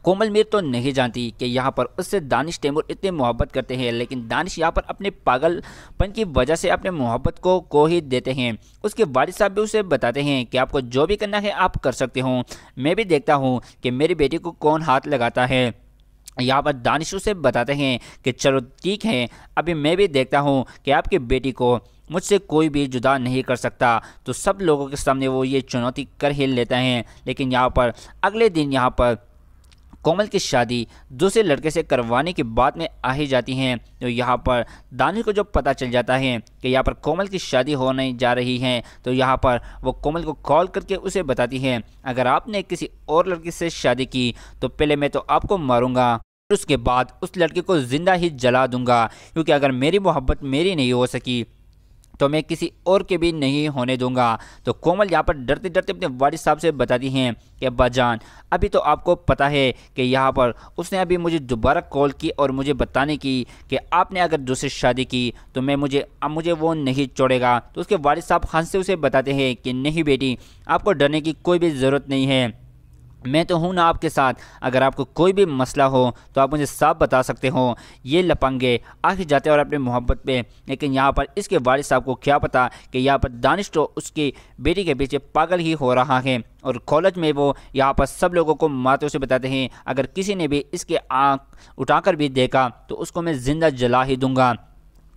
कोमल मीर तो नहीं जानती कि यहाँ पर उससे दानिश तैमूर इतने मोहब्बत करते हैं, लेकिन दानिश यहाँ पर अपने पागलपन की वजह से अपने मोहब्बत को ही देते हैं। उसके वालिद साहब भी उसे बताते हैं कि आपको जो भी करना है आप कर सकते हो, मैं भी देखता हूँ कि मेरी बेटी को कौन हाथ लगाता है। यहाँ पर दानिश उसे बताते हैं कि चलो ठीक है, अभी मैं भी देखता हूँ कि आपकी बेटी को मुझसे कोई भी जुदा नहीं कर सकता। तो सब लोगों के सामने वो ये चुनौती कर ही लेता है। लेकिन यहाँ पर अगले दिन यहाँ पर कोमल की शादी दूसरे लड़के से करवाने की बात में आ ही जाती हैं। तो यहाँ पर दानिश को जब पता चल जाता है कि यहाँ पर कोमल की शादी होने जा रही है, तो यहाँ पर वो कोमल को कॉल करके उसे बताती है, अगर आपने किसी और लड़की से शादी की तो पहले मैं तो आपको मारूंगा, उसके बाद उस लड़के को ज़िंदा ही जला दूंगा, क्योंकि अगर मेरी मोहब्बत मेरी नहीं हो सकी तो मैं किसी और के भी नहीं होने दूंगा। तो कोमल यहाँ पर डरते डरते अपने वालिद साहब से बताती हैं कि अब्बा जान, अभी तो आपको पता है कि यहाँ पर उसने अभी मुझे दोबारा कॉल की और मुझे बताने की कि आपने अगर दूसरी शादी की तो मुझे वो नहीं छोड़ेगा। तो उसके वालिद साहब हंस से उसे बताते हैं कि नहीं बेटी, आपको डरने की कोई भी ज़रूरत नहीं है, मैं तो हूँ ना आपके साथ, अगर आपको कोई भी मसला हो तो आप मुझे साफ बता सकते हो। ये लपंगे आ ही जाते हैं और अपने मोहब्बत पे। लेकिन यहाँ पर इसके वालिद साहब को क्या पता कि यहाँ पर दानिश तो उसकी बेटी के पीछे पागल ही हो रहा है। और कॉलेज में वो यहाँ पर सब लोगों को माते से बताते हैं, अगर किसी ने भी इसके आँख उठाकर भी देखा तो उसको मैं ज़िंदा जला ही दूंगा।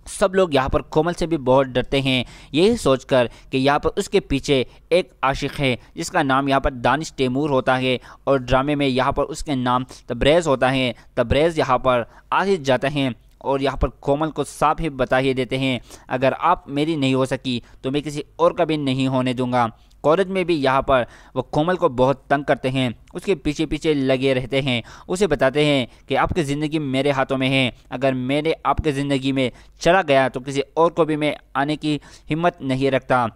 सब लोग यहाँ पर कोमल से भी बहुत डरते हैं, यही सोचकर कि यहाँ पर उसके पीछे एक आशिक है जिसका नाम यहाँ पर दानिश तैमूर होता है और ड्रामे में यहाँ पर उसके नाम तब्रेज़ होता है। तब्रेज़ यहाँ पर आ ही जाते हैं और यहाँ पर कोमल को साफ ही बता ही देते हैं, अगर आप मेरी नहीं हो सकी तो मैं किसी और का भी नहीं होने दूंगा। कॉलेज में भी यहाँ पर वो कोमल को बहुत तंग करते हैं, उसके पीछे पीछे लगे रहते हैं, उसे बताते हैं कि आपकी ज़िंदगी मेरे हाथों में है, अगर मैंने आपकी ज़िंदगी में चला गया तो किसी और को भी मैं आने की हिम्मत नहीं रखता।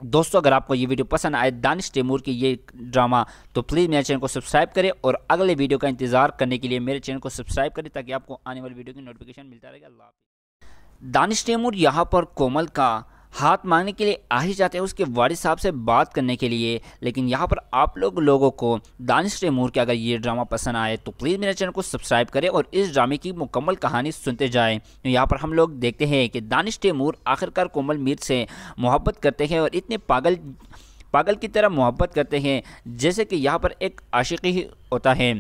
दोस्तों, अगर आपको ये वीडियो पसंद आए दानिश तैमूर की ये ड्रामा, तो प्लीज़ मेरे चैनल को सब्सक्राइब करें और अगले वीडियो का इंतज़ार करने के लिए मेरे चैनल को सब्सक्राइब करें ताकि आपको आने वाली वीडियो की नोटिफिकेशन मिलता रहेगा। अल्लाह हाफ़िज़। दानिश तैमूर यहाँ पर कोमल का हाथ मांगने के लिए आ ही जाते हैं उसके वालिद साहब से बात करने के लिए। लेकिन यहाँ पर आप लोगों को दानिश तैमूर के अगर ये ड्रामा पसंद आए तो प्लीज़ मेरे चैनल को सब्सक्राइब करें और इस ड्रामे की मुकम्मल कहानी सुनते जाएं। तो यहाँ पर हम लोग देखते हैं कि दानिश तैमूर आखिरकार कोमल मीर से मोहब्बत करते हैं और इतने पागल की तरह मोहब्बत करते हैं जैसे कि यहाँ पर एक आशिक ही होता है।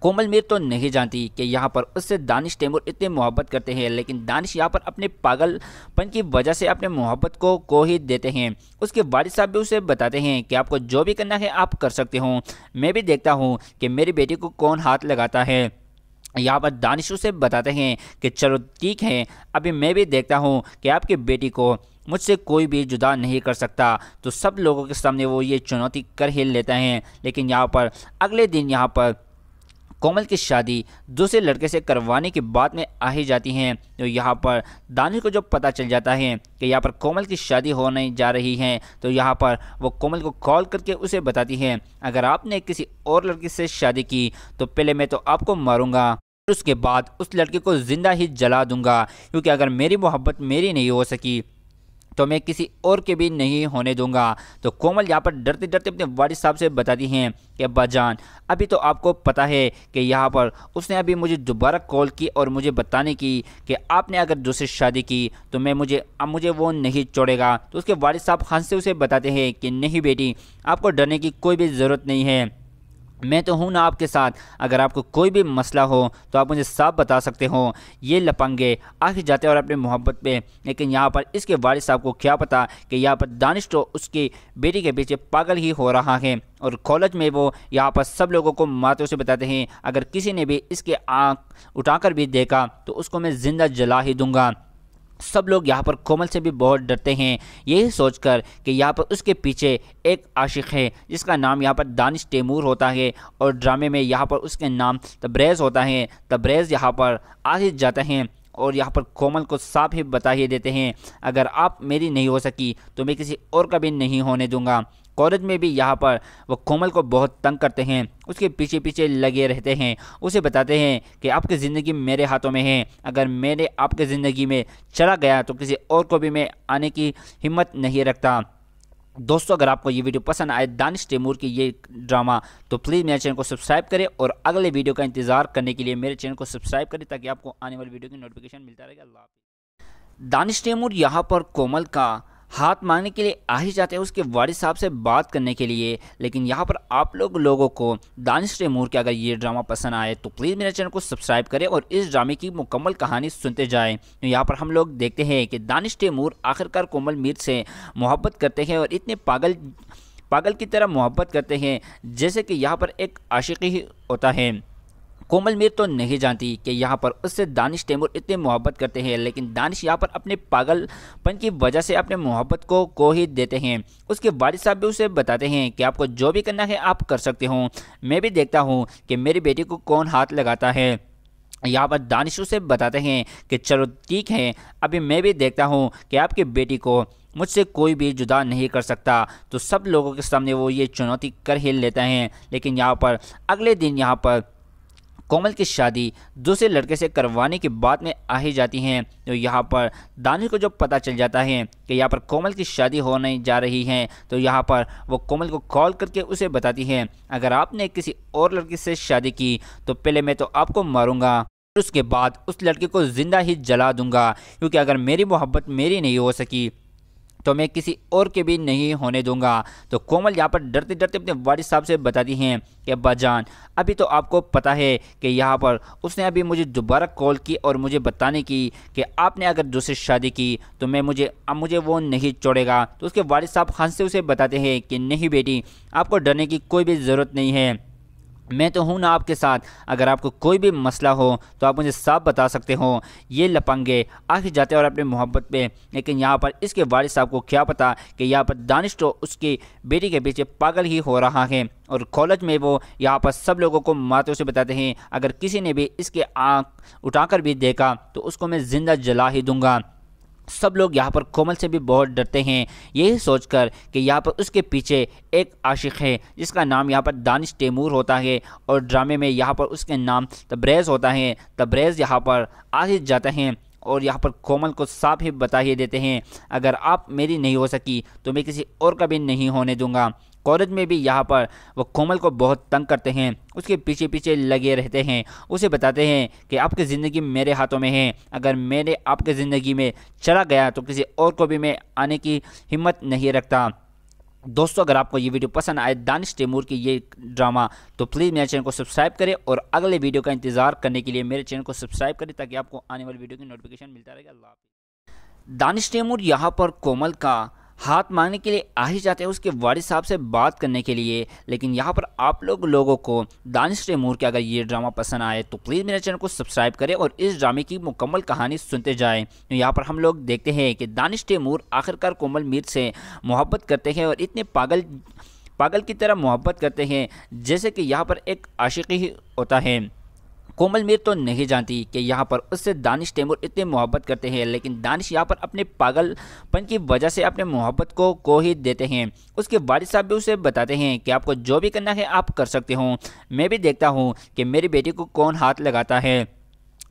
कोमल मीर तो नहीं जानती कि यहाँ पर उससे दानिश तैमूर इतने मोहब्बत करते हैं, लेकिन दानिश यहाँ पर अपने पागलपन की वजह से अपने मोहब्बत को ही देते हैं। उसके वालिद साहब भी उसे बताते हैं कि आपको जो भी करना है आप कर सकते हो, मैं भी देखता हूँ कि मेरी बेटी को कौन हाथ लगाता है। यहाँ पर दानिश उसे बताते हैं कि चलो ठीक है, अभी मैं भी देखता हूँ कि आपकी बेटी को मुझसे कोई भी जुदा नहीं कर सकता। तो सब लोगों के सामने वो ये चुनौती कर ही लेता है। लेकिन यहाँ पर अगले दिन यहाँ पर कोमल की शादी दूसरे लड़के से करवाने की बात में आ ही जाती हैं। तो यहाँ पर दानिश को जब पता चल जाता है कि यहाँ पर कोमल की शादी होने जा रही है, तो यहाँ पर वो कोमल को कॉल करके उसे बताती है, अगर आपने किसी और लड़की से शादी की तो पहले मैं तो आपको मारूंगा, उसके बाद उस लड़के को ज़िंदा ही जला दूंगा, क्योंकि अगर मेरी मोहब्बत मेरी नहीं हो सकी तो मैं किसी और के भी नहीं होने दूंगा। तो कोमल यहाँ पर डरते डरते अपने वालिद साहब से बताती हैं कि अब्बा जान, अभी तो आपको पता है कि यहाँ पर उसने अभी मुझे दोबारा कॉल की और मुझे बताने की कि आपने अगर दूसरी शादी की तो मुझे वो नहीं छोड़ेगा। तो उसके वालिद साहब हंस से उसे बताते हैं कि नहीं बेटी, आपको डरने की कोई भी ज़रूरत नहीं है, मैं तो हूँ ना आपके साथ, अगर आपको कोई भी मसला हो तो आप मुझे साफ बता सकते हो। ये लपंगे आ ही जाते हैं और अपने मोहब्बत पे। लेकिन यहाँ पर इसके वालिद साहब को क्या पता कि यहाँ पर दानिश तो उसकी बेटी के पीछे पागल ही हो रहा है। और कॉलेज में वो यहाँ पर सब लोगों को माते से बताते हैं, अगर किसी ने भी इसके आँख उठाकर भी देखा तो उसको मैं ज़िंदा जला ही दूंगा। सब लोग यहाँ पर कोमल से भी बहुत डरते हैं, यही सोचकर कि यहाँ पर उसके पीछे एक आशिक है जिसका नाम यहाँ पर दानिश तैमूर होता है और ड्रामे में यहाँ पर उसके नाम तब्रेज़ होता है। तब्रेज़ यहाँ पर आ ही जाते हैं और यहाँ पर कोमल को साफ ही बता ही देते हैं, अगर आप मेरी नहीं हो सकी तो मैं किसी और का भी नहीं होने दूंगा। कॉलेज में भी यहाँ पर वो कोमल को बहुत तंग करते हैं, उसके पीछे पीछे लगे रहते हैं, उसे बताते हैं कि आपकी ज़िंदगी मेरे हाथों में है, अगर मैंने आपकी ज़िंदगी में चला गया तो किसी और को भी मैं आने की हिम्मत नहीं रखता। दोस्तों अगर आपको ये वीडियो पसंद आए दानिश तैमूर की ये ड्रामा, तो प्लीज़ मेरे चैनल को सब्सक्राइब करें और अगले वीडियो का इंतजार करने के लिए मेरे चैनल को सब्सक्राइब करें ताकि आपको आने वाली वीडियो की नोटिफिकेशन मिलता रहेगा। अल्लाह हाफ़िज़। दानिश तैमूर यहाँ पर कोमल का हाथ मांगने के लिए आ ही जाते हैं उसके वालिद साहब से बात करने के लिए। लेकिन यहाँ पर आप लोगों को दानिश तैमूर के अगर ये ड्रामा पसंद आए तो प्लीज़ मेरे चैनल को सब्सक्राइब करें और इस ड्रामे की मुकम्मल कहानी सुनते जाएं। तो यहाँ पर हम लोग देखते हैं कि दानिश तैमूर आखिरकार कोमल मीर से मोहब्बत करते हैं और इतने पागल की तरह मोहब्बत करते हैं जैसे कि यहाँ पर एक आशिकी ही होता है। कोमल मीर तो नहीं जानती कि यहाँ पर उससे दानिश तैमूर इतने मोहब्बत करते हैं, लेकिन दानिश यहाँ पर अपने पागलपन की वजह से अपने मोहब्बत को खो ही देते हैं। उसके वालिद साहब भी उसे बताते हैं कि आपको जो भी करना है आप कर सकते हो, मैं भी देखता हूँ कि मेरी बेटी को कौन हाथ लगाता है। यहाँ पर दानिश उसे बताते हैं कि चलो ठीक है, अभी मैं भी देखता हूँ कि आपकी बेटी को मुझसे कोई भी जुदा नहीं कर सकता। तो सब लोगों के सामने वो ये चुनौती कर ही लेते हैं। लेकिन यहाँ पर अगले दिन यहाँ पर कोमल की शादी दूसरे लड़के से करवाने की बात में आ ही जाती हैं। तो यहाँ पर दानिश को जब पता चल जाता है कि यहाँ पर कोमल की शादी होने जा रही है, तो यहाँ पर वो कोमल को कॉल करके उसे बताती है, अगर आपने किसी और लड़की से शादी की तो पहले मैं तो आपको मारूंगा, उसके बाद उस लड़की को ज़िंदा ही जला दूंगा, क्योंकि अगर मेरी मोहब्बत मेरी नहीं हो सकी तो मैं किसी और के भी नहीं होने दूंगा। तो कोमल यहाँ पर डरते डरते अपने वालिद साहब से बताती हैं कि अब्बा जान, अभी तो आपको पता है कि यहाँ पर उसने अभी मुझे दोबारा कॉल की और मुझे बताने की कि आपने अगर दूसरी शादी की तो मुझे वो नहीं छोड़ेगा। तो उसके वालिद साहब हंस से उसे बताते हैं कि नहीं बेटी, आपको डरने की कोई भी ज़रूरत नहीं है, मैं तो हूँ ना आपके साथ, अगर आपको कोई भी मसला हो तो आप मुझे साफ बता सकते हो। ये लपंगे आ ही जाते हैं और अपनी मोहब्बत पे। लेकिन यहाँ पर इसके वालिद साहब को क्या पता कि यहाँ पर दानिश तो उसकी बेटी के पीछे पागल ही हो रहा है। और कॉलेज में वो यहाँ पर सब लोगों को मातों से बताते हैं, अगर किसी ने भी इसके आँख उठाकर भी देखा तो उसको मैं ज़िंदा जला ही दूंगा। सब लोग यहाँ पर कोमल से भी बहुत डरते हैं, यही सोचकर कि यहाँ पर उसके पीछे एक आशिक है जिसका नाम यहाँ पर दानिश तैमूर होता है और ड्रामे में यहाँ पर उसके नाम तब्रेज़ होता है। तब्रेज़ यहाँ पर आ ही जाते हैं और यहाँ पर कोमल को साफ ही बता ही देते हैं, अगर आप मेरी नहीं हो सकी तो मैं किसी और का भी नहीं होने दूंगा। कॉलेज में भी यहाँ पर वो कोमल को बहुत तंग करते हैं, उसके पीछे पीछे लगे रहते हैं, उसे बताते हैं कि आपकी ज़िंदगी मेरे हाथों में है, अगर मैंने आपकी ज़िंदगी में चला गया तो किसी और को भी मैं आने की हिम्मत नहीं रखता। दोस्तों अगर आपको ये वीडियो पसंद आए दानिश तैमूर की ये ड्रामा, तो प्लीज़ मेरे चैनल को सब्सक्राइब करें और अगले वीडियो का इंतजार करने के लिए मेरे चैनल को सब्सक्राइब करें ताकि आपको आने वाली वीडियो की नोटिफिकेशन मिलता रहेगा। अल्लाह हाफ़िज़। दानिश तैमूर यहाँ पर कोमल का हाथ मांगने के लिए आ ही जाते हैं उसके वालिद साहब से बात करने के लिए। लेकिन यहाँ पर आप लोगों को दानिश तैमूर के अगर ये ड्रामा पसंद आए तो प्लीज़ मेरे चैनल को सब्सक्राइब करें और इस ड्रामे की मुकम्मल कहानी सुनते जाएं। तो यहाँ पर हम लोग देखते हैं कि दानिश तैमूर आखिरकार कोमल मीर से मोहब्बत करते हैं और इतने पागल की तरह मोहब्बत करते हैं जैसे कि यहाँ पर एक आशिकी ही होता है। कोमल मीर तो नहीं जानती कि यहाँ पर उससे दानिश तैमूर इतने मोहब्बत करते हैं, लेकिन दानिश यहाँ पर अपने पागलपन की वजह से अपने मोहब्बत को खो ही देते हैं। उसके वालिद साहब भी उसे बताते हैं कि आपको जो भी करना है आप कर सकते हो, मैं भी देखता हूँ कि मेरी बेटी को कौन हाथ लगाता है।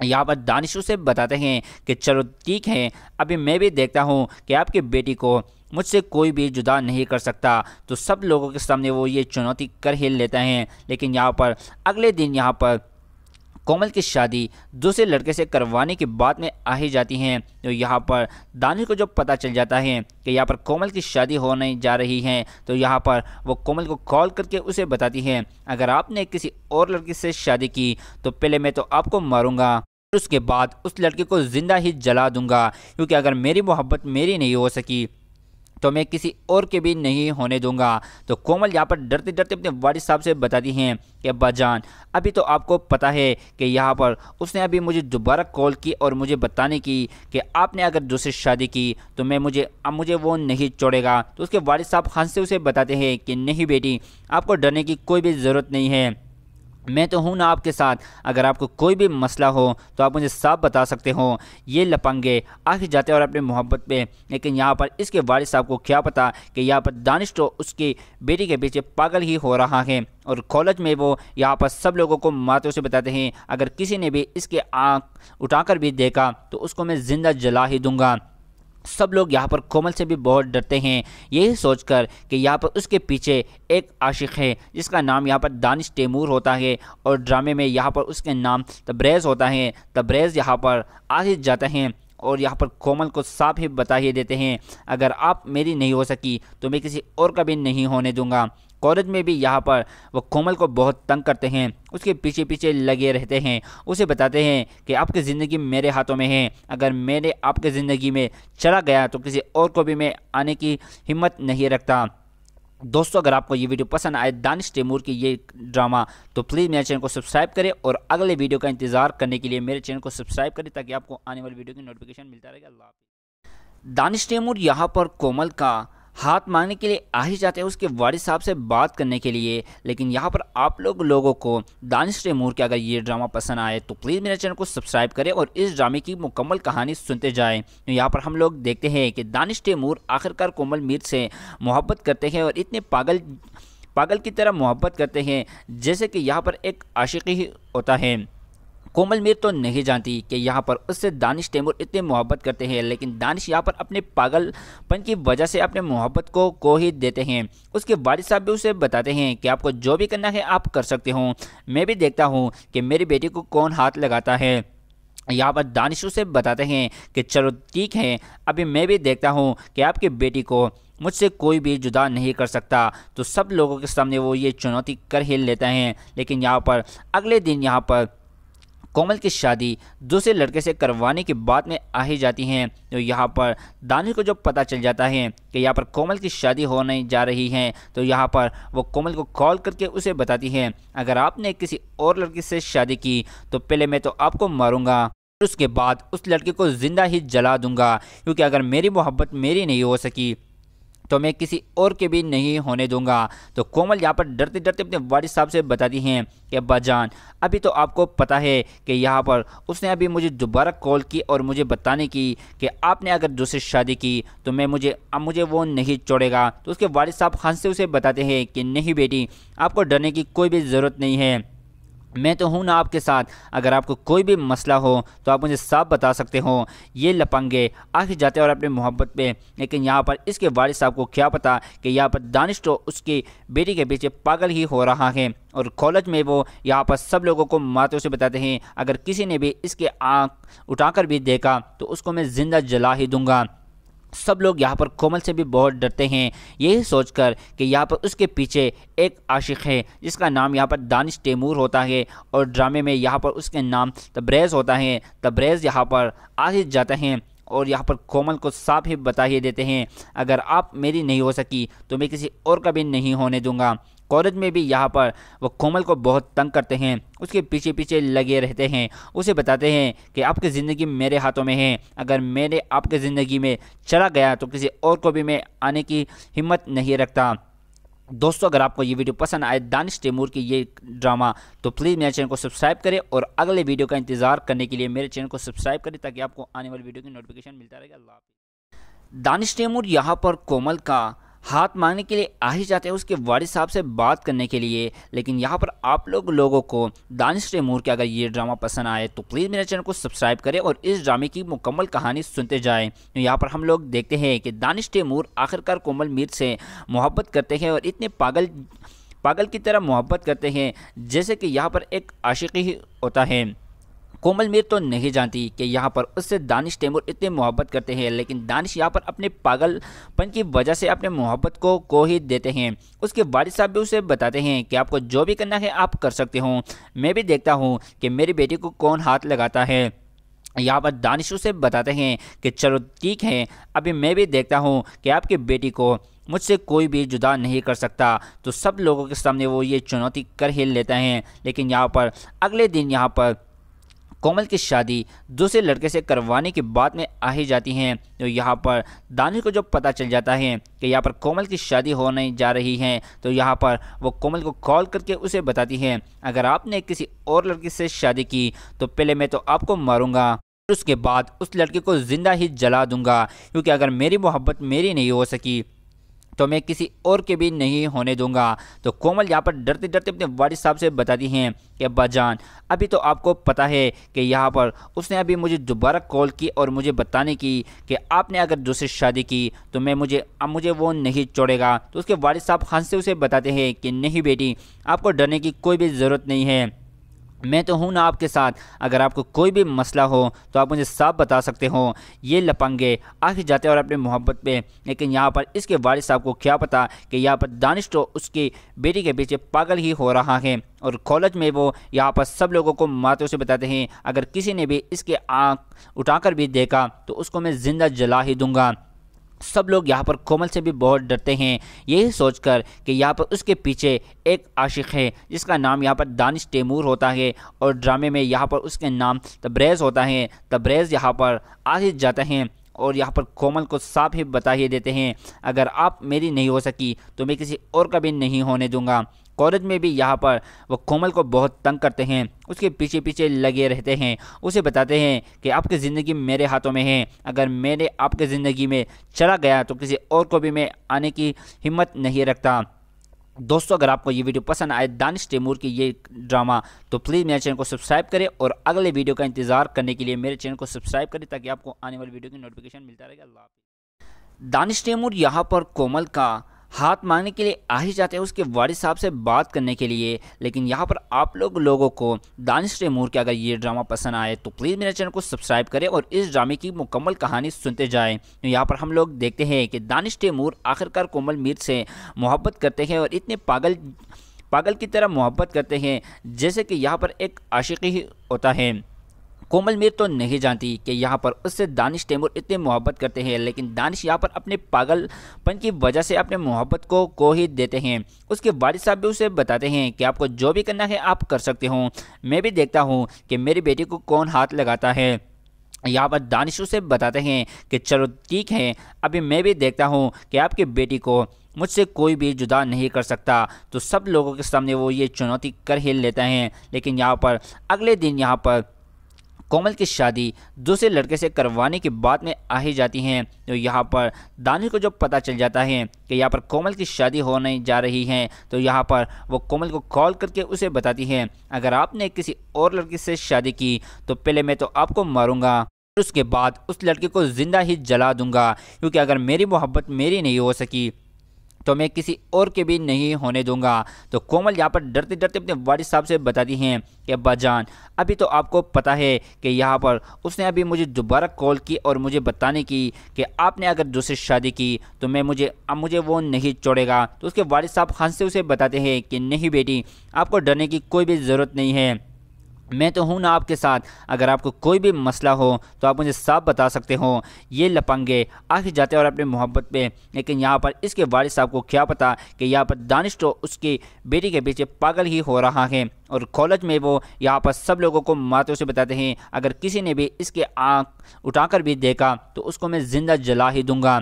यहाँ पर दानिश उसे बताते हैं कि चलो ठीक है, अभी मैं भी देखता हूँ कि आपकी बेटी को मुझसे कोई भी जुदा नहीं कर सकता। तो सब लोगों के सामने वो ये चुनौती कर ही लेते हैं। लेकिन यहाँ पर अगले दिन यहाँ पर कोमल की शादी दूसरे लड़के से करवाने की बात में आ ही जाती हैं। तो यहाँ पर दानिश को जब पता चल जाता है कि यहाँ पर कोमल की शादी होने जा रही है, तो यहाँ पर वो कोमल को कॉल करके उसे बताती है, अगर आपने किसी और लड़की से शादी की तो पहले मैं तो आपको मारूंगा, उसके बाद उस लड़की को ज़िंदा ही जला दूंगा, क्योंकि अगर मेरी मोहब्बत मेरी नहीं हो सकी तो मैं किसी और के भी नहीं होने दूंगा। तो कोमल यहाँ पर डरते डरते अपने वालिद साहब से बताती हैं कि अब्बा जान, अभी तो आपको पता है कि यहाँ पर उसने अभी मुझे दोबारा कॉल की और मुझे बताने की कि आपने अगर दूसरी शादी की तो मुझे वो नहीं छोड़ेगा। तो उसके वालिद साहब हंस से उसे बताते हैं कि नहीं बेटी, आपको डरने की कोई भी ज़रूरत नहीं है, मैं तो हूँ ना आपके साथ, अगर आपको कोई भी मसला हो तो आप मुझे साफ बता सकते हो। ये लपंगे आ ही जाते हैं और अपनी मोहब्बत पे। लेकिन यहाँ पर इसके वालिद साहब को क्या पता कि यहाँ पर दानिश तो उसकी बेटी के पीछे पागल ही हो रहा है। और कॉलेज में वो यहाँ पर सब लोगों को मातों से बताते हैं, अगर किसी ने भी इसके आँख उठाकर भी देखा तो उसको मैं ज़िंदा जला ही दूंगा। सब लोग यहाँ पर कोमल से भी बहुत डरते हैं, यही सोचकर कि यहाँ पर उसके पीछे एक आशिक है जिसका नाम यहाँ पर दानिश तैमूर होता है और ड्रामे में यहाँ पर उसके नाम तब्रेज़ होता है। तब्रेज़ यहाँ पर आ ही जाते हैं और यहाँ पर कोमल को साफ ही बता ही देते हैं, अगर आप मेरी नहीं हो सकी तो मैं किसी और का भी नहीं होने दूंगा। कॉलेज में भी यहाँ पर वो कोमल को बहुत तंग करते हैं, उसके पीछे पीछे लगे रहते हैं, उसे बताते हैं कि आपकी ज़िंदगी मेरे हाथों में है, अगर मैंने आपकी ज़िंदगी में चला गया तो किसी और को भी मैं आने की हिम्मत नहीं रखता। दोस्तों, अगर आपको ये वीडियो पसंद आए दानिश तैमूर की ये ड्रामा, तो प्लीज़ मेरे चैनल को सब्सक्राइब करें और अगले वीडियो का इंतज़ार करने के लिए मेरे चैनल को सब्सक्राइब करें ताकि आपको आने वाली वीडियो की नोटिफिकेशन मिलता रहेगा। अल्लाह हाफ़िज़। दानिश तैमूर यहाँ पर कोमल का हाथ मांगने के लिए आ ही जाते हैं उसके वालिद साहब से बात करने के लिए, लेकिन यहाँ पर आप लोगों को दानिश तैमूर के अगर ये ड्रामा पसंद आए तो प्लीज़ मेरे चैनल को सब्सक्राइब करें और इस ड्रामे की मुकम्मल कहानी सुनते जाएं। तो यहाँ पर हम लोग देखते हैं कि दानिश तैमूर आखिरकार कोमल मीर से मोहब्बत करते हैं और इतने पागल की तरह मोहब्बत करते हैं जैसे कि यहाँ पर एक आशिकी ही होता है। कोमल मीर तो नहीं जानती कि यहाँ पर उससे दानिश तैमूर इतने मोहब्बत करते हैं, लेकिन दानिश यहाँ पर अपने पागलपन की वजह से अपने मोहब्बत को ही देते हैं। उसके वालिद साहब भी उसे बताते हैं कि आपको जो भी करना है आप कर सकते हो, मैं भी देखता हूँ कि मेरी बेटी को कौन हाथ लगाता है। यहाँ पर दानिश उसे बताते हैं कि चलो ठीक है, अभी मैं भी देखता हूँ कि आपकी बेटी को मुझसे कोई भी जुदा नहीं कर सकता। तो सब लोगों के सामने वो ये चुनौती कर ही लेते हैं, लेकिन यहाँ पर अगले दिन यहाँ पर कोमल की शादी दूसरे लड़के से करवाने की बात में आ ही जाती हैं। तो यहाँ पर दानिश को जब पता चल जाता है कि यहाँ पर कोमल की शादी होने जा रही है, तो यहाँ पर वो कोमल को कॉल करके उसे बताती है, अगर आपने किसी और लड़की से शादी की तो पहले मैं तो आपको मारूंगा, उसके बाद उस लड़के को ज़िंदा ही जला दूंगा, क्योंकि अगर मेरी मोहब्बत मेरी नहीं हो सकी तो मैं किसी और के भी नहीं होने दूंगा। तो कोमल यहाँ पर डरते डरते अपने वालिद साहब से बताती हैं कि अब्बा जान, अभी तो आपको पता है कि यहाँ पर उसने अभी मुझे दोबारा कॉल की और मुझे बताने की कि आपने अगर दूसरी शादी की तो मुझे वो नहीं छोड़ेगा। तो उसके वालिद साहब हंस से उसे बताते हैं कि नहीं बेटी, आपको डरने की कोई भी ज़रूरत नहीं है, मैं तो हूँ ना आपके साथ, अगर आपको कोई भी मसला हो तो आप मुझे साफ बता सकते हो। ये लपंगे आ ही जाते हैं और अपने मोहब्बत पे, लेकिन यहाँ पर इसके वालिद साहब को क्या पता कि यहाँ पर दानिश तो उसकी बेटी के पीछे पागल ही हो रहा है। और कॉलेज में वो यहाँ पर सब लोगों को माते से बताते हैं, अगर किसी ने भी इसके आँख उठाकर भी देखा तो उसको मैं ज़िंदा जला ही दूंगा। सब लोग यहाँ पर कोमल से भी बहुत डरते हैं, यही सोचकर कि यहाँ पर उसके पीछे एक आशिक है जिसका नाम यहाँ पर दानिश तैमूर होता है और ड्रामे में यहाँ पर उसके नाम तब्रेज़ होता है। तब्रेज़ यहाँ पर आ ही जाते हैं और यहाँ पर कोमल को साफ ही बता ही देते हैं, अगर आप मेरी नहीं हो सकी तो मैं किसी और का भी नहीं होने दूंगा। कॉलेज में भी यहाँ पर वो कोमल को बहुत तंग करते हैं, उसके पीछे पीछे लगे रहते हैं, उसे बताते हैं कि आपकी ज़िंदगी मेरे हाथों में है, अगर मैंने आपकी ज़िंदगी में चला गया तो किसी और को भी मैं आने की हिम्मत नहीं रखता। दोस्तों, अगर आपको ये वीडियो पसंद आए दानिश तैमूर की ये ड्रामा, तो प्लीज़ मेरे चैनल को सब्सक्राइब करें और अगले वीडियो का इंतज़ार करने के लिए मेरे चैनल को सब्सक्राइब करें ताकि आपको आने वाली वीडियो की नोटिफिकेशन मिलता रहेगा। अल्लाह हाफ़िज़। दानिश तैमूर यहाँ पर कोमल का हाथ मांगने के लिए आ ही जाते हैं उसके वालिद साहब से बात करने के लिए, लेकिन यहाँ पर आप लोगों को दानिश तैमूर के अगर ये ड्रामा पसंद आए तो प्लीज़ मेरे चैनल को सब्सक्राइब करें और इस ड्रामे की मुकम्मल कहानी सुनते जाएं। तो यहाँ पर हम लोग देखते हैं कि दानिश तैमूर आखिरकार कोमल मीर से मोहब्बत करते हैं और इतने पागल की तरह मोहब्बत करते हैं जैसे कि यहाँ पर एक आशिकी ही होता है। कोमल मीर तो नहीं जानती कि यहाँ पर उससे दानिश तैमूर इतने मोहब्बत करते हैं, लेकिन दानिश यहाँ पर अपने पागलपन की वजह से अपने मोहब्बत को ही देते हैं। उसके वालिद साहब भी उसे बताते हैं कि आपको जो भी करना है आप कर सकते हो, मैं भी देखता हूँ कि मेरी बेटी को कौन हाथ लगाता है। यहाँ पर दानिश उसे बताते हैं कि चलो ठीक है, अभी मैं भी देखता हूँ कि आपकी बेटी को मुझसे कोई भी जुदा नहीं कर सकता। तो सब लोगों के सामने वो ये चुनौती कर ही लेते हैं, लेकिन यहाँ पर अगले दिन यहाँ पर कोमल की शादी दूसरे लड़के से करवाने की बात में आ ही जाती हैं। तो यहाँ पर दानिश को जब पता चल जाता है कि यहाँ पर कोमल की शादी होने जा रही है, तो यहाँ पर वो कोमल को कॉल करके उसे बताती है, अगर आपने किसी और लड़की से शादी की तो पहले मैं तो आपको मारूंगा, उसके बाद उस लड़के को ज़िंदा ही जला दूंगा, क्योंकि अगर मेरी मोहब्बत मेरी नहीं हो सकी तो मैं किसी और के भी नहीं होने दूंगा। तो कोमल यहाँ पर डरते डरते अपने वालिद साहब से बताती हैं कि अब्बा जान, अभी तो आपको पता है कि यहाँ पर उसने अभी मुझे दोबारा कॉल की और मुझे बताने की कि आपने अगर दूसरी शादी की तो मुझे वो नहीं छोड़ेगा। तो उसके वालिद साहब हंस से उसे बताते हैं कि नहीं बेटी, आपको डरने की कोई भी ज़रूरत नहीं है, मैं तो हूँ ना आपके साथ। अगर आपको कोई भी मसला हो तो आप मुझे साफ बता सकते हो। ये लपंगे आ ही जाते हैं और अपनी मोहब्बत पे, लेकिन यहाँ पर इसके वालिद साहब को क्या पता कि यहाँ पर दानिश तो उसकी बेटी के पीछे पागल ही हो रहा है। और कॉलेज में वो यहाँ पर सब लोगों को मातों से बताते हैं अगर किसी ने भी इसके आँख उठाकर भी देखा तो उसको मैं ज़िंदा जला ही दूंगा। सब लोग यहाँ पर कोमल से भी बहुत डरते हैं, यही सोचकर कि यहाँ पर उसके पीछे एक आशिक है जिसका नाम यहाँ पर दानिश तैमूर होता है और ड्रामे में यहाँ पर उसके नाम तब्रेज़ होता है। तब्रेज़ यहाँ पर आ ही जाते हैं और यहाँ पर कोमल को साफ ही बता ही देते हैं अगर आप मेरी नहीं हो सकी तो मैं किसी और का भी नहीं होने दूंगा। कॉलेज में भी यहाँ पर वो कोमल को बहुत तंग करते हैं, उसके पीछे पीछे लगे रहते हैं, उसे बताते हैं कि आपकी ज़िंदगी मेरे हाथों में है, अगर मैंने आपकी ज़िंदगी में चला गया तो किसी और को भी मैं आने की हिम्मत नहीं रखता। दोस्तों, अगर आपको ये वीडियो पसंद आए दानिश तैमूर की ये ड्रामा, तो प्लीज़ मेरे चैनल को सब्सक्राइब करें और अगले वीडियो का इंतज़ार करने के लिए मेरे चैनल को सब्सक्राइब करें ताकि आपको आने वाली वीडियो की नोटिफिकेशन मिलता रहेगा। अल्लाह हाफ़िज़। दानिश तैमूर यहाँ पर कोमल का हाथ मांगने के लिए आ ही जाते हैं उसके वालिद साहब से बात करने के लिए, लेकिन यहाँ पर आप लोगों को दानिश तैमूर के अगर ये ड्रामा पसंद आए तो प्लीज़ मेरे चैनल को सब्सक्राइब करें और इस ड्रामे की मुकम्मल कहानी सुनते जाएं। तो यहाँ पर हम लोग देखते हैं कि दानिश तैमूर आखिरकार कोमल मीर से मोहब्बत करते हैं और इतने पागल की तरह मोहब्बत करते हैं जैसे कि यहाँ पर एक आशिकी ही होता है। कोमल मीर तो नहीं जानती कि यहाँ पर उससे दानिश तैमूर इतने मोहब्बत करते हैं, लेकिन दानिश यहाँ पर अपने पागलपन की वजह से अपने मोहब्बत को ही देते हैं। उसके वालिद साहब भी उसे बताते हैं कि आपको जो भी करना है आप कर सकते हो, मैं भी देखता हूँ कि मेरी बेटी को कौन हाथ लगाता है। यहाँ पर दानिश उसे बताते हैं कि चलो ठीक है, अभी मैं भी देखता हूँ कि आपकी बेटी को मुझसे कोई भी जुदा नहीं कर सकता। तो सब लोगों के सामने वो ये चुनौती कर ही लेता है। लेकिन यहाँ पर अगले दिन यहाँ पर कोमल की शादी दूसरे लड़के से करवाने की बात में आ ही जाती हैं। तो यहाँ पर दानिश को जो पता चल जाता है कि यहाँ पर कोमल की शादी होने जा रही है, तो यहाँ पर वो कोमल को कॉल करके उसे बताती है अगर आपने किसी और लड़की से शादी की तो पहले मैं तो आपको मारूंगा, उसके बाद उस लड़के को ज़िंदा ही जला दूंगा, क्योंकि अगर मेरी मोहब्बत मेरी नहीं हो सकी तो मैं किसी और के भी नहीं होने दूंगा। तो कोमल यहाँ पर डरते डरते अपने वालिद साहब से बताती हैं कि अब्बा जान, अभी तो आपको पता है कि यहाँ पर उसने अभी मुझे दोबारा कॉल की और मुझे बताने की कि आपने अगर दूसरी शादी की तो मुझे वो नहीं छोड़ेगा। तो उसके वालिद साहब हंस से उसे बताते हैं कि नहीं बेटी, आपको डरने की कोई भी ज़रूरत नहीं है, मैं तो हूँ ना आपके साथ। अगर आपको कोई भी मसला हो तो आप मुझे साफ बता सकते हो। ये लपंगे आ ही जाते हैं और अपनी मोहब्बत पे, लेकिन यहाँ पर इसके वालिद साहब को क्या पता कि यहाँ पर दानिश तो उसकी बेटी के पीछे पागल ही हो रहा है। और कॉलेज में वो यहाँ पर सब लोगों को मातों से बताते हैं अगर किसी ने भी इसके आँख उठाकर भी देखा तो उसको मैं ज़िंदा जला ही दूंगा।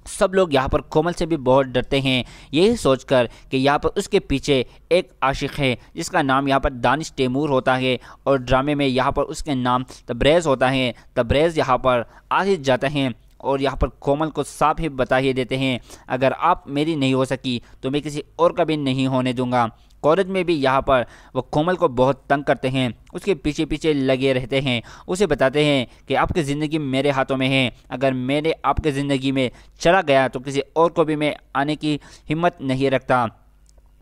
सब लोग यहाँ पर कोमल से भी बहुत डरते हैं, यही सोचकर कि यहाँ पर उसके पीछे एक आशिक है जिसका नाम यहाँ पर दानिश तैमूर होता है और ड्रामे में यहाँ पर उसके नाम तब्रेज़ होता है। तब्रेज़ यहाँ पर आ ही जाते हैं और यहाँ पर कोमल को साफ ही बता ही देते हैं अगर आप मेरी नहीं हो सकी तो मैं किसी और का भी नहीं होने दूंगा। कॉलेज में भी यहाँ पर वो कोमल को बहुत तंग करते हैं, उसके पीछे पीछे लगे रहते हैं, उसे बताते हैं कि आपकी ज़िंदगी मेरे हाथों में है, अगर मैंने आपकी ज़िंदगी में चला गया तो किसी और को भी मैं आने की हिम्मत नहीं रखता।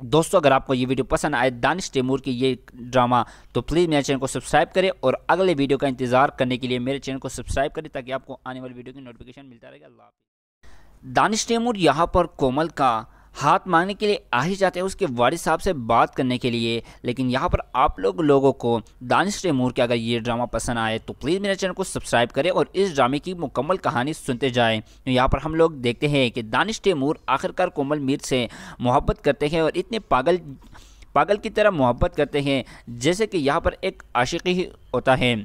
दोस्तों, अगर आपको ये वीडियो पसंद आए दानिश तैमूर की ये ड्रामा, तो प्लीज़ मेरे चैनल को सब्सक्राइब करें और अगले वीडियो का इंतज़ार करने के लिए मेरे चैनल को सब्सक्राइब करें ताकि आपको आने वाली वीडियो की नोटिफिकेशन मिलता रहेगा। अल्लाह हाफ़िज़। दानिश तैमूर यहाँ पर कोमल का हाथ मांगने के लिए आ ही जाते हैं उसके वालिद साहब से बात करने के लिए, लेकिन यहाँ पर आप लोगों को दानिश तैमूर के अगर ये ड्रामा पसंद आए तो प्लीज़ मेरे चैनल को सब्सक्राइब करें और इस ड्रामे की मुकम्मल कहानी सुनते जाएं। तो यहाँ पर हम लोग देखते हैं कि दानिश तैमूर आखिरकार कोमल मीर से मोहब्बत करते हैं और इतने पागल की तरह मोहब्बत करते हैं जैसे कि यहाँ पर एक आशिकी ही होता है।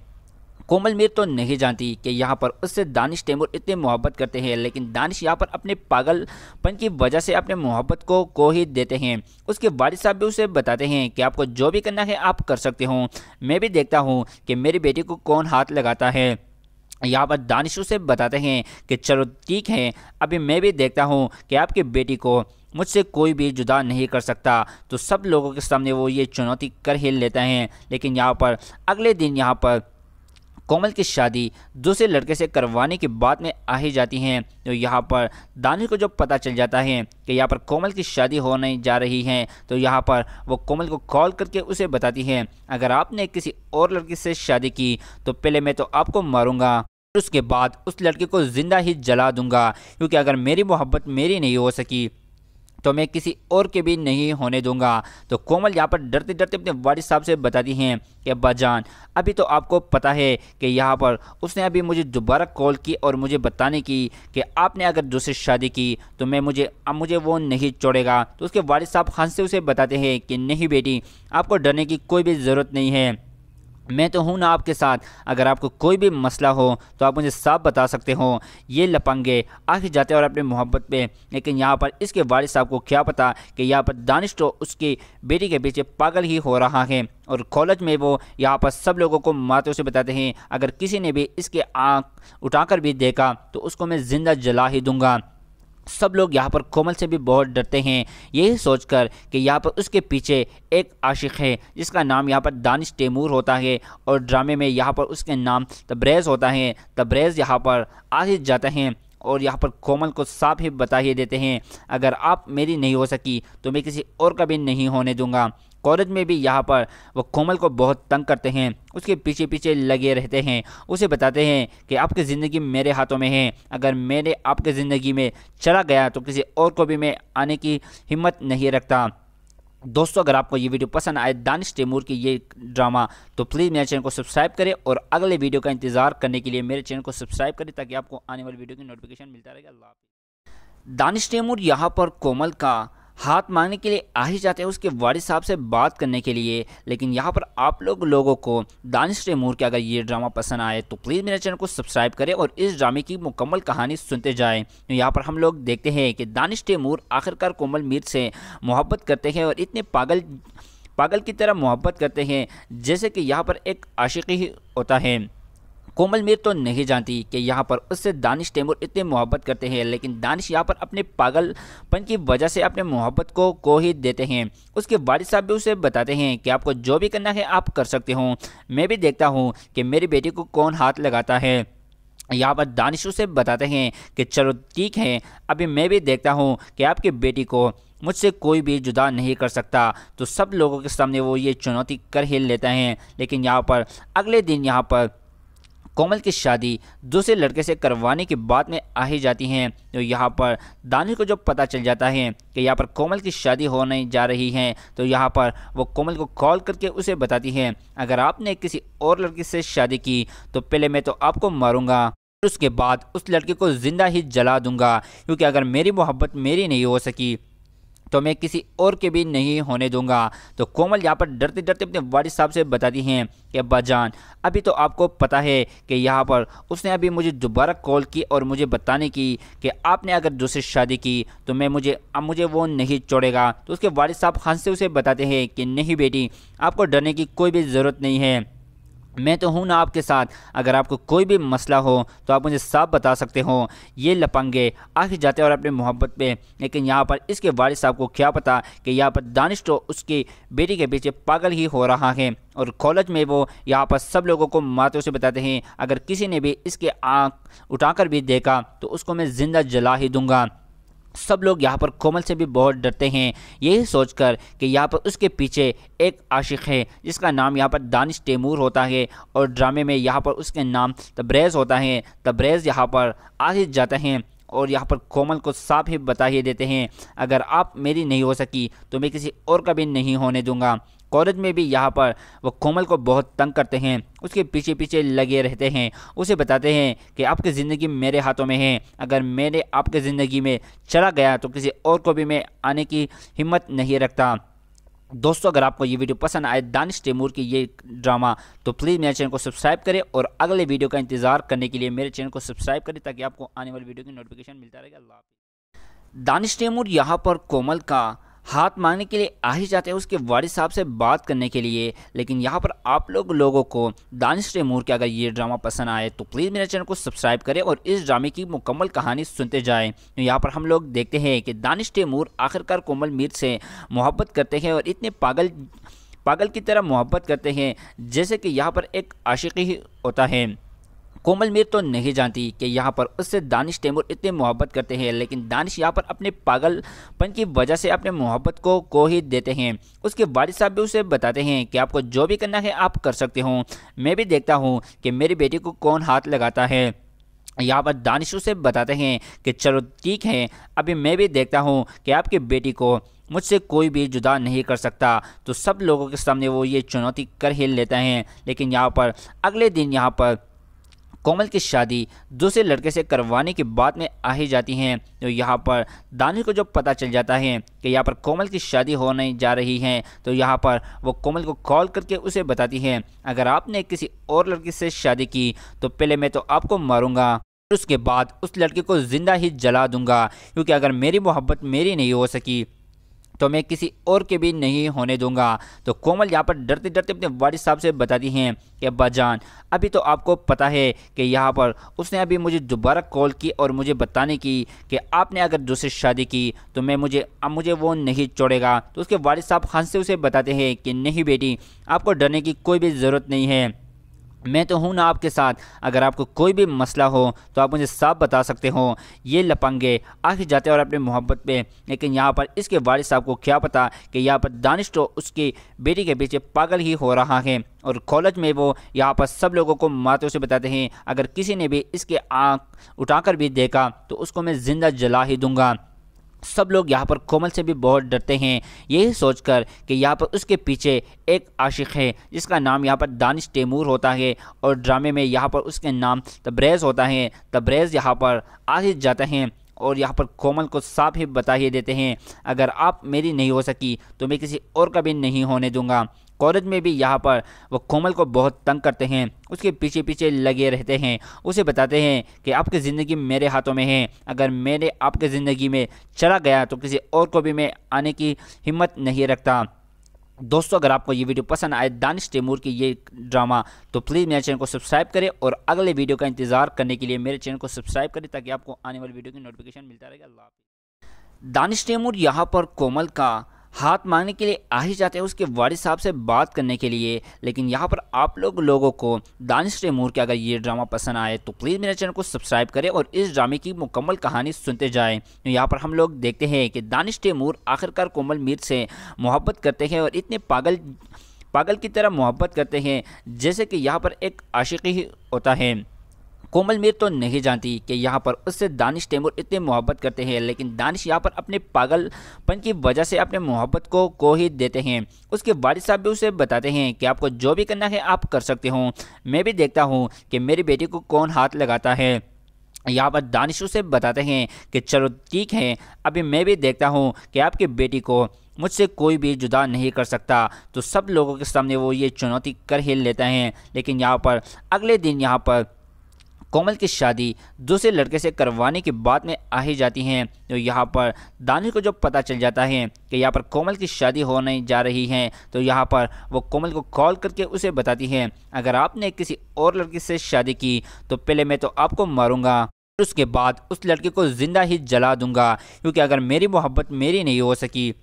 कोमल मीर तो नहीं जानती कि यहाँ पर उससे दानिश तैमूर इतने मोहब्बत करते हैं, लेकिन दानिश यहाँ पर अपने पागलपन की वजह से अपने मोहब्बत को ही देते हैं। उसके वालिद साहब भी उसे बताते हैं कि आपको जो भी करना है आप कर सकते हो, मैं भी देखता हूँ कि मेरी बेटी को कौन हाथ लगाता है। यहाँ पर दानिश उसे बताते हैं कि चलो ठीक है, अभी मैं भी देखता हूँ कि आपकी बेटी को मुझसे कोई भी जुदा नहीं कर सकता। तो सब लोगों के सामने वो ये चुनौती कर ही लेता है। लेकिन यहाँ पर अगले दिन यहाँ पर कोमल की शादी दूसरे लड़के से करवाने की बात में आ ही जाती हैं। तो यहाँ पर दानिश को जब पता चल जाता है कि यहाँ पर कोमल की शादी होने जा रही है, तो यहाँ पर वो कोमल को कॉल करके उसे बताती है, अगर आपने किसी और लड़की से शादी की तो पहले मैं तो आपको मारूंगा, उसके बाद उस लड़के को ज़िंदा ही जला दूंगा, क्योंकि अगर मेरी मोहब्बत मेरी नहीं हो सकी तो मैं किसी और के भी नहीं होने दूंगा। तो कोमल यहाँ पर डरते डरते अपने वालिद साहब से बताती हैं कि अब्बा जान, अभी तो आपको पता है कि यहाँ पर उसने अभी मुझे दोबारा कॉल की और मुझे बताने की कि आपने अगर दूसरी शादी की तो मुझे वो नहीं छोड़ेगा। तो उसके वालिद साहब हंस से उसे बताते हैं कि नहीं बेटी, आपको डरने की कोई भी ज़रूरत नहीं है, मैं तो हूँ ना आपके साथ, अगर आपको कोई भी मसला हो तो आप मुझे साफ बता सकते हो। ये लपंगे आ ही जाते हैं और अपनी मोहब्बत पे। लेकिन यहाँ पर इसके वालिद साहब को क्या पता कि यहाँ पर दानिश तो उसकी बेटी के पीछे पागल ही हो रहा है। और कॉलेज में वो यहाँ पर सब लोगों को मातों से बताते हैं, अगर किसी ने भी इसके आँख उठाकर भी देखा तो उसको मैं ज़िंदा जला ही दूंगा। सब लोग यहाँ पर कोमल से भी बहुत डरते हैं, यही सोचकर कि यहाँ पर उसके पीछे एक आशिक है जिसका नाम यहाँ पर दानिश तैमूर होता है और ड्रामे में यहाँ पर उसके नाम तब्रेज़ होता है। तब्रेज़ यहाँ पर आ ही जाते हैं और यहाँ पर कोमल को साफ ही बता ही देते हैं, अगर आप मेरी नहीं हो सकी तो मैं किसी और का भी नहीं होने दूंगा। कॉलेज में भी यहाँ पर वो कोमल को बहुत तंग करते हैं, उसके पीछे पीछे लगे रहते हैं, उसे बताते हैं कि आपकी ज़िंदगी मेरे हाथों में है, अगर मैंने आपकी ज़िंदगी में चला गया तो किसी और को भी मैं आने की हिम्मत नहीं रखता। दोस्तों, अगर आपको ये वीडियो पसंद आए दानिश तैमूर की ये ड्रामा, तो प्लीज़ मेरे चैनल को सब्सक्राइब करें और अगले वीडियो का इंतज़ार करने के लिए मेरे चैनल को सब्सक्राइब करें ताकि आपको आने वाली वीडियो की नोटिफिकेशन मिलता रहेगा। अल्लाह हाफ़िज़। दानिश तैमूर यहाँ पर कोमल का हाथ मांगने के लिए आ ही जाते हैं उसके वालिद साहब से बात करने के लिए। लेकिन यहाँ पर आप लोगों को दानिश तैमूर के अगर ये ड्रामा पसंद आए तो प्लीज़ मेरे चैनल को सब्सक्राइब करें और इस ड्रामे की मुकम्मल कहानी सुनते जाएं। तो यहाँ पर हम लोग देखते हैं कि दानिश तैमूर आखिरकार कोमल मीर से मोहब्बत करते हैं और इतने पागल की तरह मोहब्बत करते हैं जैसे कि यहाँ पर एक आशिक ही होता है। कोमल मीर तो नहीं जानती कि यहाँ पर उससे दानिश तैमूर इतने मोहब्बत करते हैं, लेकिन दानिश यहाँ पर अपने पागलपन की वजह से अपने मोहब्बत को ही देते हैं। उसके वालिद साहब भी उसे बताते हैं कि आपको जो भी करना है आप कर सकते हो, मैं भी देखता हूँ कि मेरी बेटी को कौन हाथ लगाता है। यहाँ पर दानिश उसे बताते हैं कि चलो ठीक है, अभी मैं भी देखता हूँ कि आपकी बेटी को मुझसे कोई भी जुदा नहीं कर सकता। तो सब लोगों के सामने वो ये चुनौती कर ही लेता है। लेकिन यहाँ पर अगले दिन यहाँ पर कोमल की शादी दूसरे लड़के से करवाने की बात में आ ही जाती हैं। तो यहाँ पर दानिश को जब पता चल जाता है कि यहाँ पर कोमल की शादी होने जा रही है, तो यहाँ पर वो कोमल को कॉल करके उसे बताती है, अगर आपने किसी और लड़की से शादी की तो पहले मैं तो आपको मारूंगा, उसके बाद उस लड़के को ज़िंदा ही जला दूंगा, क्योंकि अगर मेरी मोहब्बत मेरी नहीं हो सकी तो मैं किसी और के भी नहीं होने दूंगा। तो कोमल यहाँ पर डरते डरते अपने वालिद साहब से बताती हैं कि अब्बा जान, अभी तो आपको पता है कि यहाँ पर उसने अभी मुझे दोबारा कॉल की और मुझे बताने की कि आपने अगर दूसरी शादी की तो मुझे वो नहीं छोड़ेगा। तो उसके वालिद साहब हंस से उसे बताते हैं कि नहीं बेटी, आपको डरने की कोई भी ज़रूरत नहीं है, मैं तो हूँ ना आपके साथ, अगर आपको कोई भी मसला हो तो आप मुझे साफ बता सकते हो। ये लपंगे आ ही जाते हैं और अपनी मोहब्बत पे। लेकिन यहाँ पर इसके वालिद साहब को क्या पता कि यहाँ पर दानिश तो उसकी बेटी के पीछे पागल ही हो रहा है। और कॉलेज में वो यहाँ पर सब लोगों को मातों से बताते हैं, अगर किसी ने भी इसके आँख उठाकर भी देखा तो उसको मैं ज़िंदा जला ही दूंगा। सब लोग यहाँ पर कोमल से भी बहुत डरते हैं, यही सोचकर कि यहाँ पर उसके पीछे एक आशिक है जिसका नाम यहाँ पर दानिश तैमूर होता है और ड्रामे में यहाँ पर उसके नाम तब्रेज़ होता है। तब्रेज़ यहाँ पर आ ही जाते हैं और यहाँ पर कोमल को साफ ही बता ही देते हैं, अगर आप मेरी नहीं हो सकी तो मैं किसी और का भी नहीं होने दूंगा। कॉलेज में भी यहाँ पर वो कोमल को बहुत तंग करते हैं, उसके पीछे पीछे लगे रहते हैं, उसे बताते हैं कि आपकी ज़िंदगी मेरे हाथों में है, अगर मैंने आपकी ज़िंदगी में चला गया तो किसी और को भी मैं आने की हिम्मत नहीं रखता। दोस्तों, अगर आपको ये वीडियो पसंद आए दानिश तैमूर की ये ड्रामा, तो प्लीज़ मेरे चैनल को सब्सक्राइब करें और अगले वीडियो का इंतज़ार करने के लिए मेरे चैनल को सब्सक्राइब करें ताकि आपको आने वाली वीडियो की नोटिफिकेशन मिलता रहेगा। अल्लाह हाफ़िज़। दानिश तैमूर यहाँ पर कोमल का हाथ मांगने के लिए आ ही जाते हैं उसके वालिद साहब से बात करने के लिए। लेकिन यहाँ पर आप लोगों को दानिश तैमूर के अगर ये ड्रामा पसंद आए तो प्लीज़ मेरे चैनल को सब्सक्राइब करें और इस ड्रामे की मुकम्मल कहानी सुनते जाएं। तो यहाँ पर हम लोग देखते हैं कि दानिश तैमूर आखिरकार कोमल मीर से मोहब्बत करते हैं और इतने पागल की तरह मोहब्बत करते हैं जैसे कि यहाँ पर एक आशिकी ही होता है। कोमल मीर तो नहीं जानती कि यहाँ पर उससे दानिश तैमूर इतने मोहब्बत करते हैं, लेकिन दानिश यहाँ पर अपने पागलपन की वजह से अपने मोहब्बत को ही देते हैं। उसके वालिद साहब भी उसे बताते हैं कि आपको जो भी करना है आप कर सकते हो, मैं भी देखता हूँ कि मेरी बेटी को कौन हाथ लगाता है। यहाँ पर दानिश उसे बताते हैं कि चलो ठीक है, अभी मैं भी देखता हूँ कि आपकी बेटी को मुझसे कोई भी जुदा नहीं कर सकता। तो सब लोगों के सामने वो ये चुनौती कर ही लेते हैं। लेकिन यहाँ पर अगले दिन यहाँ पर कोमल की शादी दूसरे लड़के से करवाने की बात में आ ही जाती हैं। तो यहाँ पर दानिश को जब पता चल जाता है कि यहाँ पर कोमल की शादी होने जा रही है, तो यहाँ पर वो कोमल को कॉल करके उसे बताती है अगर आपने किसी और लड़की से शादी की तो पहले मैं तो आपको मारूंगा, उसके बाद उस लड़के को ज़िंदा ही जला दूंगा, क्योंकि अगर मेरी मोहब्बत मेरी नहीं हो सकी तो मैं किसी और के भी नहीं होने दूंगा। तो कोमल यहाँ पर डरते डरते अपने वालिद साहब से बताती हैं कि अब्बा जान, अभी तो आपको पता है कि यहाँ पर उसने अभी मुझे दोबारा कॉल की और मुझे बताने की कि आपने अगर दूसरी शादी की तो अब मुझे वो नहीं छोड़ेगा। तो उसके वालिद साहब हंस से उसे बताते हैं कि नहीं बेटी, आपको डरने की कोई भी ज़रूरत नहीं है, मैं तो हूँ ना आपके साथ, अगर आपको कोई भी मसला हो तो आप मुझे साफ बता सकते हो। ये लपंगे आ ही जाते हैं और अपने मोहब्बत पे। लेकिन यहाँ पर इसके वालिद साहब को क्या पता कि यहाँ पर दानिश तो उसकी बेटी के पीछे पागल ही हो रहा है। और कॉलेज में वो यहाँ पर सब लोगों को माते से बताते हैं अगर किसी ने भी इसके आँख उठाकर भी देखा तो उसको मैं ज़िंदा जला ही दूंगा। सब लोग यहाँ पर कोमल से भी बहुत डरते हैं, यही सोचकर कि यहाँ पर उसके पीछे एक आशिक है जिसका नाम यहाँ पर दानिश तैमूर होता है और ड्रामे में यहाँ पर उसके नाम तब्रेज़ होता है। तब्रेज़ यहाँ पर आ ही जाते हैं और यहाँ पर कोमल को साफ ही बता ही देते हैं अगर आप मेरी नहीं हो सकी तो मैं किसी और का भी नहीं होने दूंगा। कॉलेज में भी यहाँ पर वो कोमल को बहुत तंग करते हैं, उसके पीछे पीछे लगे रहते हैं, उसे बताते हैं कि आपकी ज़िंदगी मेरे हाथों में है, अगर मैंने आपकी ज़िंदगी में चला गया तो किसी और को भी मैं आने की हिम्मत नहीं रखता। दोस्तों, अगर आपको ये वीडियो पसंद आए दानिश तैमूर की ये ड्रामा, तो प्लीज़ मेरे चैनल को सब्सक्राइब करें और अगले वीडियो का इंतज़ार करने के लिए मेरे चैनल को सब्सक्राइब करें ताकि आपको आने वाली वीडियो की नोटिफिकेशन मिलता रहेगा। अल्लाह हाफ़िज़। दानिश तैमूर यहाँ पर कोमल का हाथ मांगने के लिए आ ही जाते हैं उसके वालिद साहब से बात करने के लिए। लेकिन यहाँ पर आप लोगों को दानिश तैमूर के अगर ये ड्रामा पसंद आए तो प्लीज़ मेरे चैनल को सब्सक्राइब करें और इस ड्रामे की मुकम्मल कहानी सुनते जाएं। तो यहाँ पर हम लोग देखते हैं कि दानिश तैमूर आखिरकार कोमल मीर से मोहब्बत करते हैं और इतने पागल की तरह मोहब्बत करते हैं जैसे कि यहाँ पर एक आशिकी ही होता है। कोमल मीर तो नहीं जानती कि यहाँ पर उससे दानिश तैमूर इतने मोहब्बत करते हैं, लेकिन दानिश यहाँ पर अपने पागलपन की वजह से अपने मोहब्बत को ही देते हैं। उसके वालिद साहब भी उसे बताते हैं कि आपको जो भी करना है आप कर सकते हो, मैं भी देखता हूँ कि मेरी बेटी को कौन हाथ लगाता है। यहाँ पर दानिश उसे बताते हैं कि चलो ठीक है, अभी मैं भी देखता हूँ कि आपकी बेटी को मुझसे कोई भी जुदा नहीं कर सकता। तो सब लोगों के सामने वो ये चुनौती कर ही लेते हैं। लेकिन यहाँ पर अगले दिन यहाँ पर कोमल की शादी दूसरे लड़के से करवाने की बात में आ ही जाती हैं। तो यहाँ पर दानिश को जब पता चल जाता है कि यहाँ पर कोमल की शादी होने जा रही है, तो यहाँ पर वो कोमल को कॉल करके उसे बताती है अगर आपने किसी और लड़की से शादी की तो पहले मैं तो आपको मारूंगा, उसके बाद उस लड़के को ज़िंदा ही जला दूंगा, क्योंकि अगर मेरी मोहब्बत मेरी नहीं हो सकी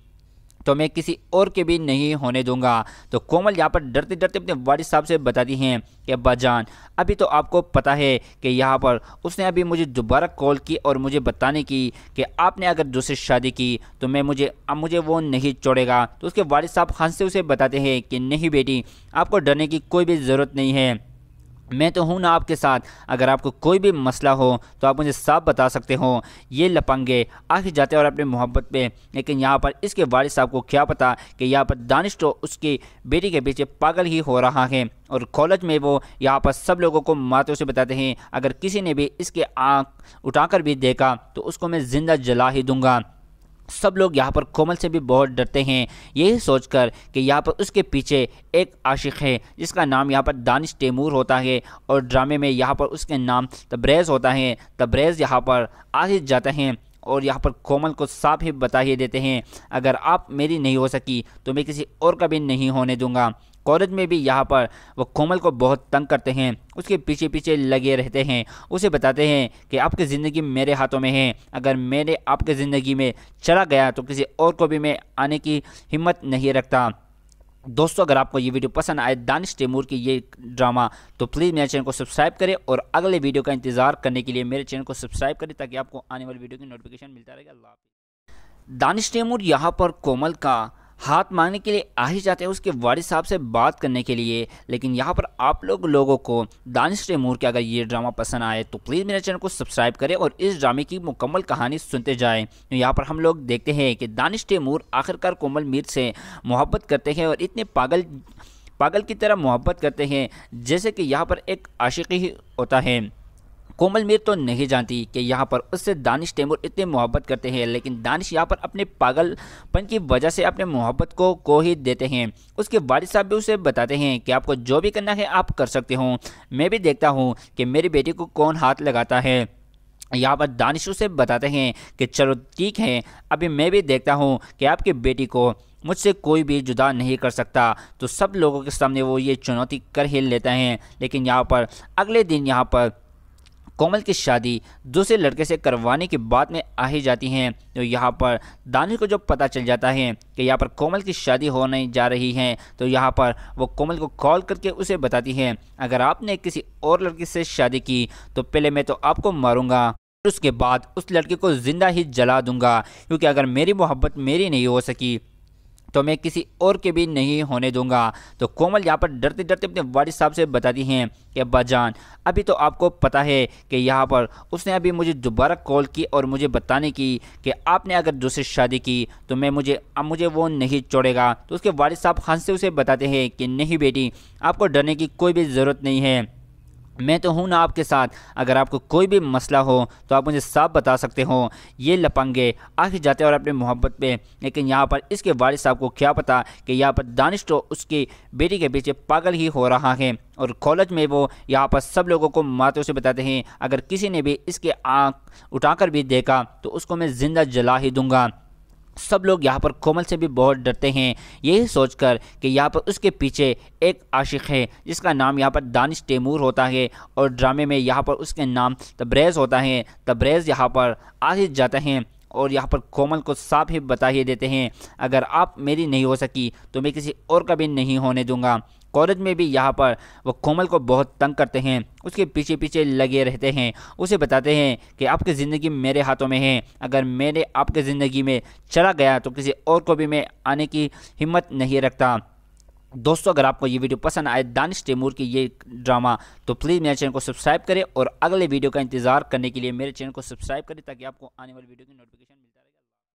तो मैं किसी और के भी नहीं होने दूंगा। तो कोमल यहाँ पर डरते डरते अपने वालिद साहब से बताती हैं कि अब्बा जान, अभी तो आपको पता है कि यहाँ पर उसने अभी मुझे दोबारा कॉल की और मुझे बताने की कि आपने अगर दूसरी शादी की तो अब मुझे वो नहीं छोड़ेगा। तो उसके वालिद साहब हंस से उसे बताते हैं कि नहीं बेटी, आपको डरने की कोई भी ज़रूरत नहीं है, मैं तो हूँ ना आपके साथ, अगर आपको कोई भी मसला हो तो आप मुझे साफ बता सकते हो। ये लपंगे आ ही जाते हैं और अपने मोहब्बत पे। लेकिन यहाँ पर इसके वालिद साहब को क्या पता कि यहाँ पर दानिश तो उसकी बेटी के पीछे पागल ही हो रहा है। और कॉलेज में वो यहाँ पर सब लोगों को माते से बताते हैं अगर किसी ने भी इसके आँख उठाकर भी देखा तो उसको मैं ज़िंदा जला ही दूंगा। सब लोग यहाँ पर कोमल से भी बहुत डरते हैं, यही सोचकर कि यहाँ पर उसके पीछे एक आशिक है जिसका नाम यहाँ पर दानिश तैमूर होता है और ड्रामे में यहाँ पर उसके नाम तब्रेज़ होता है। तब्रेज़ यहाँ पर आ ही जाते हैं और यहाँ पर कोमल को साफ ही बता ही देते हैं, अगर आप मेरी नहीं हो सकी तो मैं किसी और का भी नहीं होने दूंगा। कॉलेज में भी यहाँ पर वो कोमल को बहुत तंग करते हैं, उसके पीछे पीछे लगे रहते हैं, उसे बताते हैं कि आपकी ज़िंदगी मेरे हाथों में है, अगर मैंने आपकी ज़िंदगी में चला गया तो किसी और को भी मैं आने की हिम्मत नहीं रखता। दोस्तों, अगर आपको ये वीडियो पसंद आए दानिश तैमूर की ये ड्रामा, तो प्लीज़ मेरे चैनल को सब्सक्राइब करें और अगले वीडियो का इंतजार करने के लिए मेरे चैनल को सब्सक्राइब करें ताकि आपको आने वाली वीडियो की नोटिफिकेशन मिलता रहेगा। अल्लाह हाफ़िज़। दानिश तैमूर यहाँ पर कोमल का हाथ मांगने के लिए आ ही जाते हैं उसके वालिद साहब से बात करने के लिए, लेकिन यहाँ पर आप लोगों को दानिश तैमूर के अगर ये ड्रामा पसंद आए तो प्लीज़ मेरे चैनल को सब्सक्राइब करें और इस ड्रामे की मुकम्मल कहानी सुनते जाएं। तो यहाँ पर हम लोग देखते हैं कि दानिश तैमूर आखिरकार कोमल मीर से मोहब्बत करते हैं और इतने पागल की तरह मोहब्बत करते हैं जैसे कि यहाँ पर एक आशिकी ही होता है। कोमल मीर तो नहीं जानती कि यहाँ पर उससे दानिश तैमूर इतने मोहब्बत करते हैं, लेकिन दानिश यहाँ पर अपने पागलपन की वजह से अपने मोहब्बत को ही देते हैं। उसके वालिद साहब भी उसे बताते हैं कि आपको जो भी करना है आप कर सकते हो, मैं भी देखता हूँ कि मेरी बेटी को कौन हाथ लगाता है। यहाँ पर दानिश उसे बताते हैं कि चलो ठीक है, अभी मैं भी देखता हूँ कि आपकी बेटी को मुझसे कोई भी जुदा नहीं कर सकता। तो सब लोगों के सामने वो ये चुनौती कर ही लेता है। लेकिन यहाँ पर अगले दिन यहाँ पर कोमल की शादी दूसरे लड़के से करवाने की बात में आ ही जाती हैं। तो यहाँ पर दानिश को जो पता चल जाता है कि यहाँ पर कोमल की शादी होने जा रही है, तो यहाँ पर वो कोमल को कॉल करके उसे बताती है, अगर आपने किसी और लड़की से शादी की तो पहले मैं तो आपको मारूंगा, उसके बाद उस लड़के को ज़िंदा ही जला दूंगा, क्योंकि अगर मेरी मोहब्बत मेरी नहीं हो सकी तो मैं किसी और के भी नहीं होने दूंगा। तो कोमल यहाँ पर डरते डरते अपने वालिद साहब से बताती हैं कि अब्बा जान, अभी तो आपको पता है कि यहाँ पर उसने अभी मुझे दोबारा कॉल की और मुझे बताने की कि आपने अगर दूसरी शादी की तो मुझे वो नहीं छोड़ेगा। तो उसके वालिद साहब हंस से उसे बताते हैं कि नहीं बेटी, आपको डरने की कोई भी ज़रूरत नहीं है, मैं तो हूँ ना आपके साथ, अगर आपको कोई भी मसला हो तो आप मुझे साफ बता सकते हो। ये लपंगे आ ही जाते और अपने मोहब्बत पे, लेकिन यहाँ पर इसके वालिद साहब को क्या पता कि यहाँ पर दानिश तो उसकी बेटी के पीछे पागल ही हो रहा है। और कॉलेज में वो यहाँ पर सब लोगों को मातों से बताते हैं, अगर किसी ने भी इसके आँख उठाकर भी देखा तो उसको मैं ज़िंदा जला ही दूंगा। सब लोग यहाँ पर कोमल से भी बहुत डरते हैं, यही सोचकर कि यहाँ पर उसके पीछे एक आशिक है जिसका नाम यहाँ पर दानिश तैमूर होता है और ड्रामे में यहाँ पर उसके नाम तब्रेज़ होता है। तब्रेज़ यहाँ पर आ ही जाते हैं और यहाँ पर कोमल को साफ ही बता ही देते हैं, अगर आप मेरी नहीं हो सकी तो मैं किसी और का भी नहीं होने दूंगा। कॉलेज में भी यहाँ पर वो कोमल को बहुत तंग करते हैं, उसके पीछे पीछे लगे रहते हैं, उसे बताते हैं कि आपकी ज़िंदगी मेरे हाथों में है, अगर मैंने आपकी ज़िंदगी में चला गया तो किसी और को भी मैं आने की हिम्मत नहीं रखता। दोस्तों, अगर आपको ये वीडियो पसंद आए दानिश तैमूर की ये ड्रामा, तो प्लीज़ मेरे चैनल को सब्सक्राइब करें और अगले वीडियो का इंतजार करने के लिए मेरे चैनल को सब्सक्राइब करें ताकि आपको आने वाली वीडियो की नोटिफिकेशन मिलता रहे।